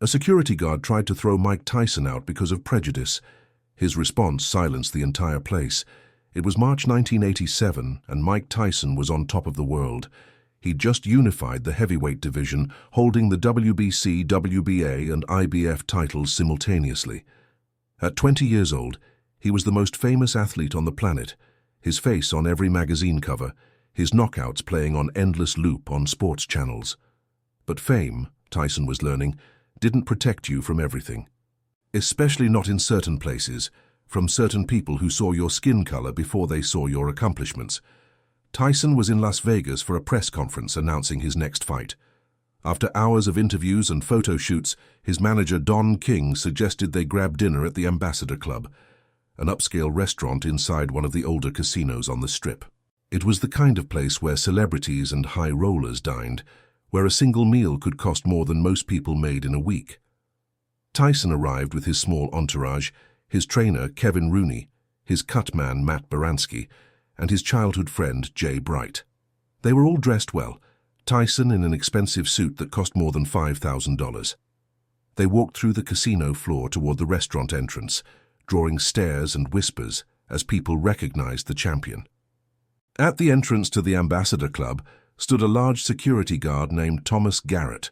A security guard tried to throw Mike Tyson out because of prejudice. His response silenced the entire place. It was March 1987, and Mike Tyson was on top of the world. He'd just unified the heavyweight division, holding the WBC, WBA, and IBF titles simultaneously. At 20 years old, he was the most famous athlete on the planet, his face on every magazine cover, his knockouts playing on endless loop on sports channels. But fame, Tyson was learning, didn't protect you from everything. Especially not in certain places, from certain people who saw your skin color before they saw your accomplishments. Tyson was in Las Vegas for a press conference announcing his next fight. After hours of interviews and photo shoots, his manager Don King suggested they grab dinner at the Ambassador Club, an upscale restaurant inside one of the older casinos on the Strip. It was the kind of place where celebrities and high rollers dined, where a single meal could cost more than most people made in a week. Tyson arrived with his small entourage, his trainer Kevin Rooney, his cut man Matt Baranski, and his childhood friend Jay Bright. They were all dressed well, Tyson in an expensive suit that cost more than $5,000. They walked through the casino floor toward the restaurant entrance, drawing stares and whispers as people recognized the champion. At the entrance to the Ambassador Club stood a large security guard named Thomas Garrett.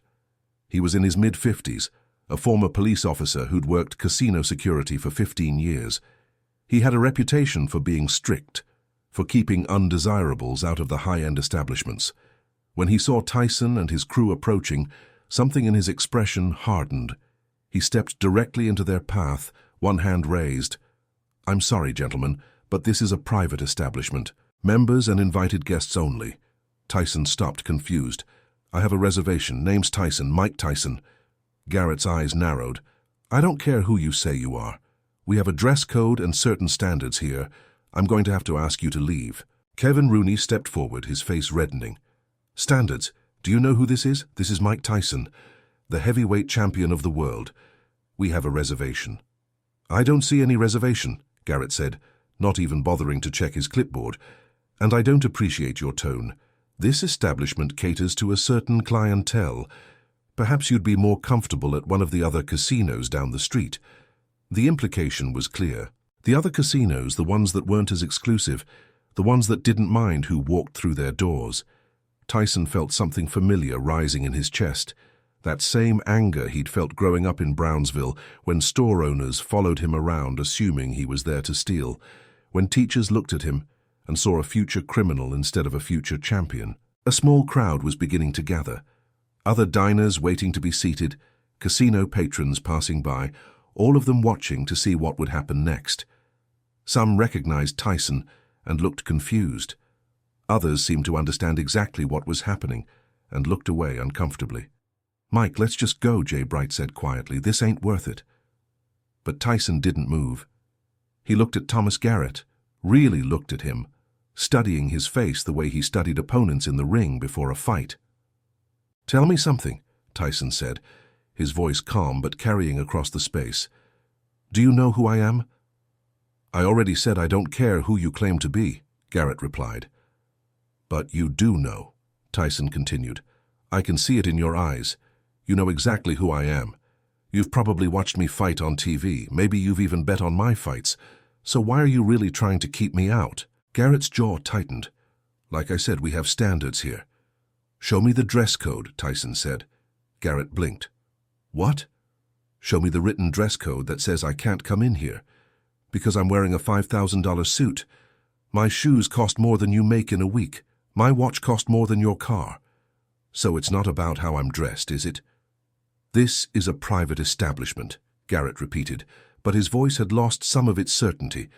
He was in his mid-50s, a former police officer who'd worked casino security for 15 years. He had a reputation for being strict, for keeping undesirables out of the high-end establishments. When he saw Tyson and his crew approaching, something in his expression hardened. He stepped directly into their path, one hand raised. "I'm sorry, gentlemen, but this is a private establishment. Members and invited guests only." Tyson stopped, confused. "I have a reservation. Name's Tyson, Mike Tyson." Garrett's eyes narrowed. "I don't care who you say you are. We have a dress code and certain standards here. I'm going to have to ask you to leave." Kevin Rooney stepped forward, his face reddening. "Standards? Do you know who this is? This is Mike Tyson, the heavyweight champion of the world. We have a reservation." "I don't see any reservation," Garrett said, not even bothering to check his clipboard. "And I don't appreciate your tone. This establishment caters to a certain clientele. Perhaps you'd be more comfortable at one of the other casinos down the street." The implication was clear. The other casinos, the ones that weren't as exclusive, the ones that didn't mind who walked through their doors. Tyson felt something familiar rising in his chest, that same anger he'd felt growing up in Brownsville when store owners followed him around assuming he was there to steal, when teachers looked at him and saw a future criminal instead of a future champion. A small crowd was beginning to gather. Other diners waiting to be seated, casino patrons passing by, all of them watching to see what would happen next. Some recognized Tyson and looked confused. Others seemed to understand exactly what was happening and looked away uncomfortably. "Mike, let's just go," Jay Bright said quietly. "This ain't worth it." But Tyson didn't move. He looked at Thomas Garrett, really looked at him, studying his face the way he studied opponents in the ring before a fight. "Tell me something," Tyson said, his voice calm but carrying across the space. "Do you know who I am?" "I already said I don't care who you claim to be," Garrett replied. "But you do know," Tyson continued. "I can see it in your eyes. You know exactly who I am. You've probably watched me fight on TV. Maybe you've even bet on my fights. So why are you really trying to keep me out?" Garrett's jaw tightened. "Like I said, we have standards here." "Show me the dress code," Tyson said. Garrett blinked. "What?" "Show me the written dress code that says I can't come in here. Because I'm wearing a $5,000 suit. My shoes cost more than you make in a week. My watch cost more than your car. So it's not about how I'm dressed, is it?" "This is a private establishment," Garrett repeated, but his voice had lost some of its certainty.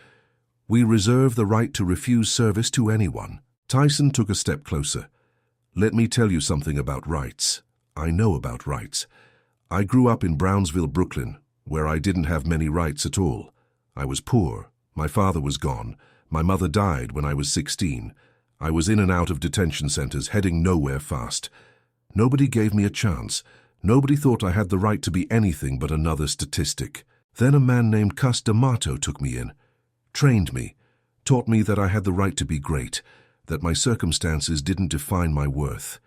"We reserve the right to refuse service to anyone." Tyson took a step closer. "Let me tell you something about rights. I know about rights. I grew up in Brownsville, Brooklyn, where I didn't have many rights at all. I was poor. My father was gone. My mother died when I was 16. I was in and out of detention centers, heading nowhere fast. Nobody gave me a chance. Nobody thought I had the right to be anything but another statistic. Then a man named Cus D'Amato took me in, trained me, taught me that I had the right to be great, that my circumstances didn't define my worth.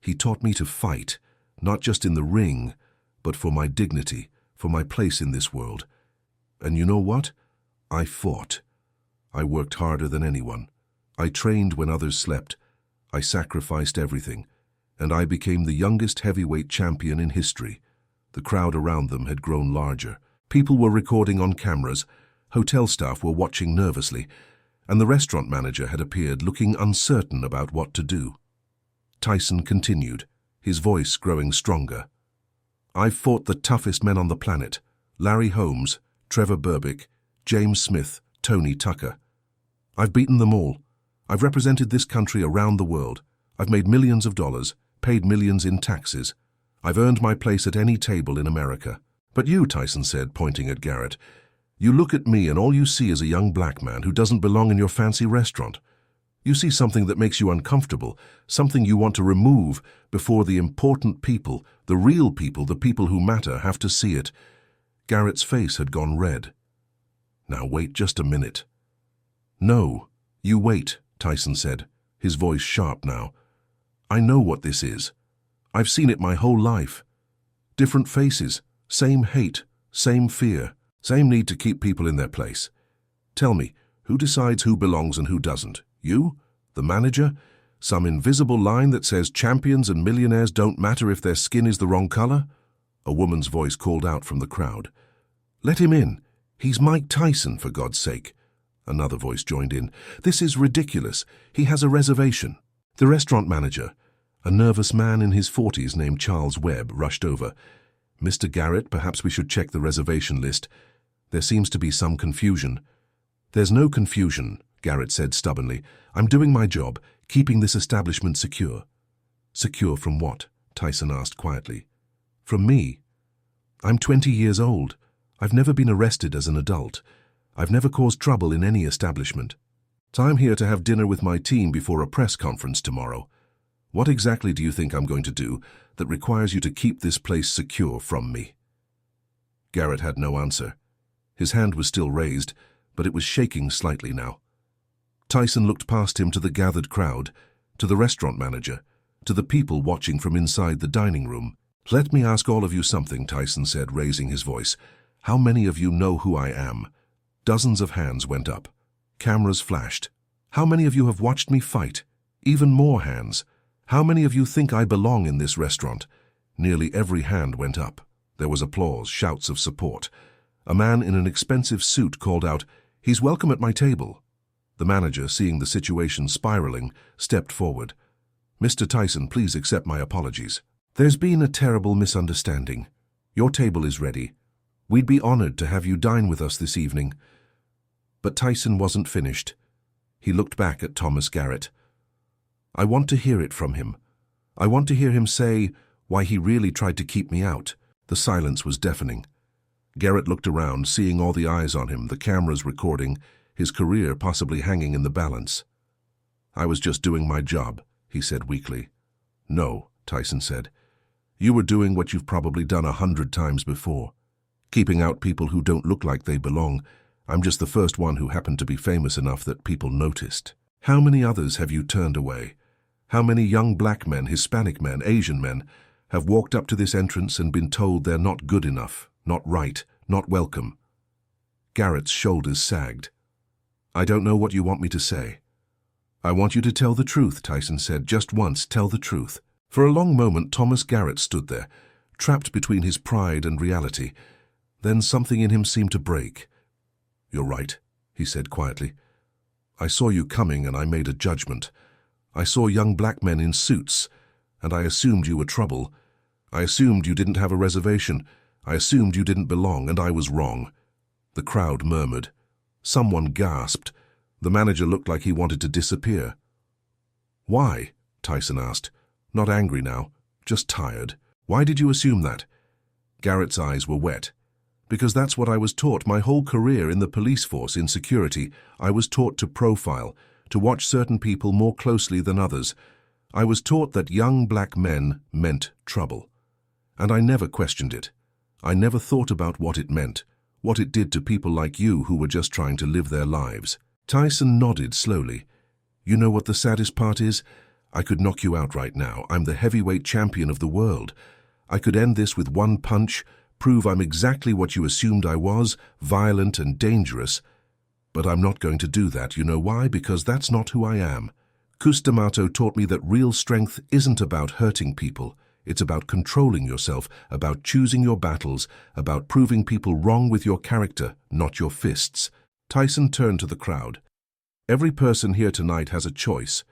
He taught me to fight, not just in the ring, but for my dignity, for my place in this world. And you know what? I fought. I worked harder than anyone. I trained when others slept. I sacrificed everything. And I became the youngest heavyweight champion in history. The crowd around them had grown larger. People were recording on cameras. Hotel staff were watching nervously. And the restaurant manager had appeared, looking uncertain about what to do. Tyson continued, his voice growing stronger. I've fought the toughest men on the planet. Larry Holmes, Trevor Berbick, James Smith, Tony Tucker. I've beaten them all. I've represented this country around the world. I've made millions of dollars, paid millions in taxes. I've earned my place at any table in America. But you, Tyson said, pointing at Garrett, you look at me and all you see is a young black man who doesn't belong in your fancy restaurant. You see something that makes you uncomfortable, something you want to remove before the important people, the real people, the people who matter, have to see it. Garrett's face had gone red. Now wait just a minute. No, you wait, Tyson said, his voice sharp now. I know what this is. I've seen it my whole life. Different faces, same hate, same fear, same need to keep people in their place. Tell me, who decides who belongs and who doesn't? You? The manager? Some invisible line that says champions and millionaires don't matter if their skin is the wrong color? A woman's voice called out from the crowd. Let him in. He's Mike Tyson, for God's sake. Another voice joined in. This is ridiculous. He has a reservation. The restaurant manager, a nervous man in his 40s named Charles Webb, rushed over. Mr. Garrett, perhaps we should check the reservation list. There seems to be some confusion. There's no confusion, Garrett said stubbornly. I'm doing my job, keeping this establishment secure. Secure from what? Tyson asked quietly. From me. I'm 20 years old. I've never been arrested as an adult. I've never caused trouble in any establishment. So I'm here to have dinner with my team before a press conference tomorrow. What exactly do you think I'm going to do that requires you to keep this place secure from me? Garrett had no answer. His hand was still raised, but it was shaking slightly now. Tyson looked past him to the gathered crowd, to the restaurant manager, to the people watching from inside the dining room. Let me ask all of you something, Tyson said, raising his voice. How many of you know who I am? Dozens of hands went up. Cameras flashed. How many of you have watched me fight? Even more hands. How many of you think I belong in this restaurant? Nearly every hand went up. There was applause, shouts of support. A man in an expensive suit called out, "He's welcome at my table." The manager, seeing the situation spiraling, stepped forward. Mr. Tyson, please accept my apologies. There's been a terrible misunderstanding. Your table is ready. We'd be honored to have you dine with us this evening. But Tyson wasn't finished. He looked back at Thomas Garrett. I want to hear it from him. I want to hear him say why he really tried to keep me out. The silence was deafening. Garrett looked around, seeing all the eyes on him, the cameras recording, his career possibly hanging in the balance. I was just doing my job, he said weakly. No, Tyson said. You were doing what you've probably done 100 times before. Keeping out people who don't look like they belong. I'm just the first one who happened to be famous enough that people noticed. How many others have you turned away? How many young black men, Hispanic men, Asian men, have walked up to this entrance and been told they're not good enough, not right, not welcome? Garrett's shoulders sagged. I don't know what you want me to say. I want you to tell the truth, Tyson said. Just once, tell the truth. For a long moment, Thomas Garrett stood there, trapped between his pride and reality. Then something in him seemed to break. You're right, he said quietly. I saw you coming and I made a judgment. I saw young black men in suits, and I assumed you were trouble. I assumed you didn't have a reservation. I assumed you didn't belong, and I was wrong. The crowd murmured. Someone gasped. The manager looked like he wanted to disappear. Why? Tyson asked. Not angry now, just tired. Why did you assume that? Garrett's eyes were wet. Because that's what I was taught my whole career in the police force in security. I was taught to profile, to watch certain people more closely than others. I was taught that young black men meant trouble. And I never questioned it. I never thought about what it meant, what it did to people like you who were just trying to live their lives. Tyson nodded slowly. You know what the saddest part is? I could knock you out right now. I'm the heavyweight champion of the world. I could end this with one punch, prove I'm exactly what you assumed I was, violent and dangerous. But I'm not going to do that. You know why? Because that's not who I am. Cus D'Amato taught me that real strength isn't about hurting people. It's about controlling yourself, about choosing your battles, about proving people wrong with your character, not your fists. Tyson turned to the crowd. Every person here tonight has a choice.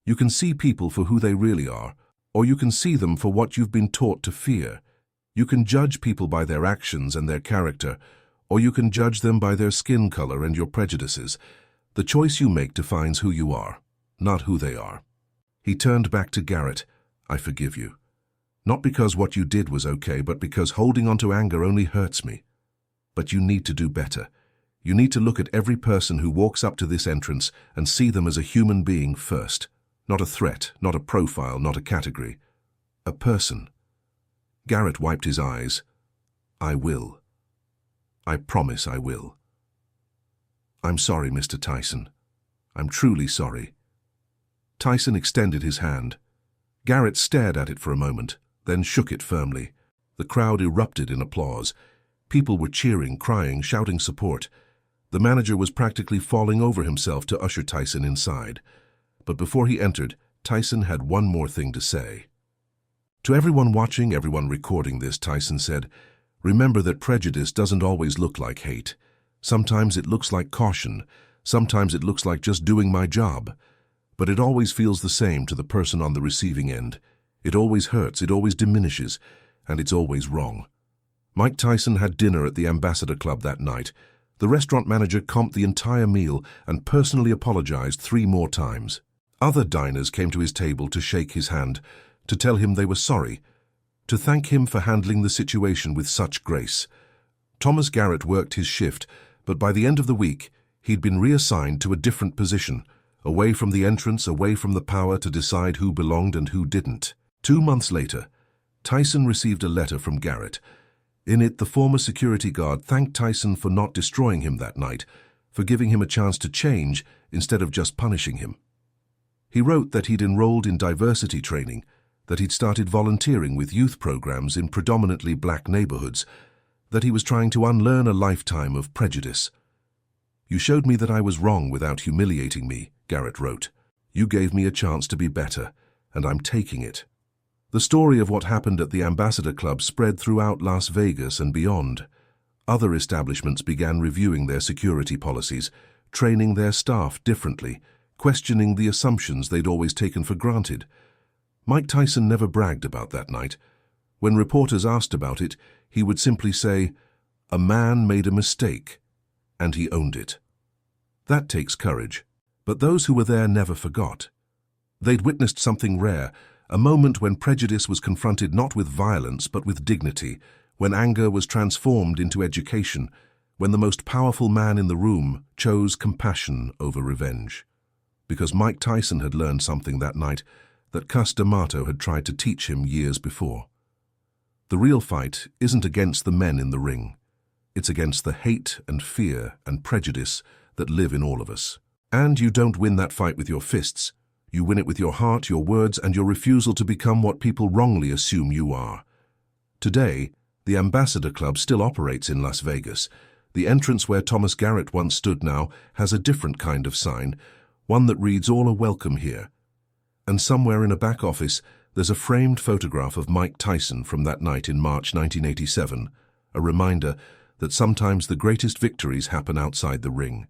You can see people for who they really are, or you can see them for what you've been taught to fear. You can judge people by their actions and their character, or you can judge them by their skin color and your prejudices. The choice you make defines who you are, not who they are. He turned back to Garrett. I forgive you. Not because what you did was okay, but because holding on to anger only hurts me. But you need to do better. You need to look at every person who walks up to this entrance and see them as a human being first. Not a threat, not a profile, not a category. A person. Garrett wiped his eyes. I will. I promise I will. I'm sorry, Mr. Tyson. I'm truly sorry. Tyson extended his hand. Garrett stared at it for a moment, then shook it firmly. The crowd erupted in applause. People were cheering, crying, shouting support. The manager was practically falling over himself to usher Tyson inside. But before he entered, Tyson had one more thing to say. To everyone watching, everyone recording this, Tyson said, remember that prejudice doesn't always look like hate. Sometimes it looks like caution. Sometimes it looks like just doing my job. But it always feels the same to the person on the receiving end. It always hurts, it always diminishes, and it's always wrong. Mike Tyson had dinner at the Ambassador Club that night. The restaurant manager comped the entire meal and personally apologized 3 more times. Other diners came to his table to shake his hand, to tell him they were sorry, to thank him for handling the situation with such grace. Thomas Garrett worked his shift, but by the end of the week, he'd been reassigned to a different position, away from the entrance, away from the power to decide who belonged and who didn't. 2 months later, Tyson received a letter from Garrett. In it, the former security guard thanked Tyson for not destroying him that night, for giving him a chance to change instead of just punishing him. He wrote that he'd enrolled in diversity training, that he'd started volunteering with youth programs in predominantly black neighborhoods, that he was trying to unlearn a lifetime of prejudice. You showed me that I was wrong without humiliating me, Garrett wrote. You gave me a chance to be better, and I'm taking it. The story of what happened at the Ambassador Club spread throughout Las Vegas and beyond. Other establishments began reviewing their security policies, training their staff differently, questioning the assumptions they'd always taken for granted. Mike Tyson never bragged about that night. When reporters asked about it, he would simply say, "A man made a mistake," and he owned it. That takes courage. But those who were there never forgot. They'd witnessed something rare, a moment when prejudice was confronted not with violence but with dignity, when anger was transformed into education, when the most powerful man in the room chose compassion over revenge. Because Mike Tyson had learned something that night that Cus D'Amato had tried to teach him years before. The real fight isn't against the men in the ring. It's against the hate and fear and prejudice that live in all of us. And you don't win that fight with your fists. You win it with your heart, your words, and your refusal to become what people wrongly assume you are. Today, the Ambassador Club still operates in Las Vegas. The entrance where Thomas Garrett once stood now has a different kind of sign, one that reads, "All are welcome here." And somewhere in a back office, there's a framed photograph of Mike Tyson from that night in March 1987, a reminder that sometimes the greatest victories happen outside the ring.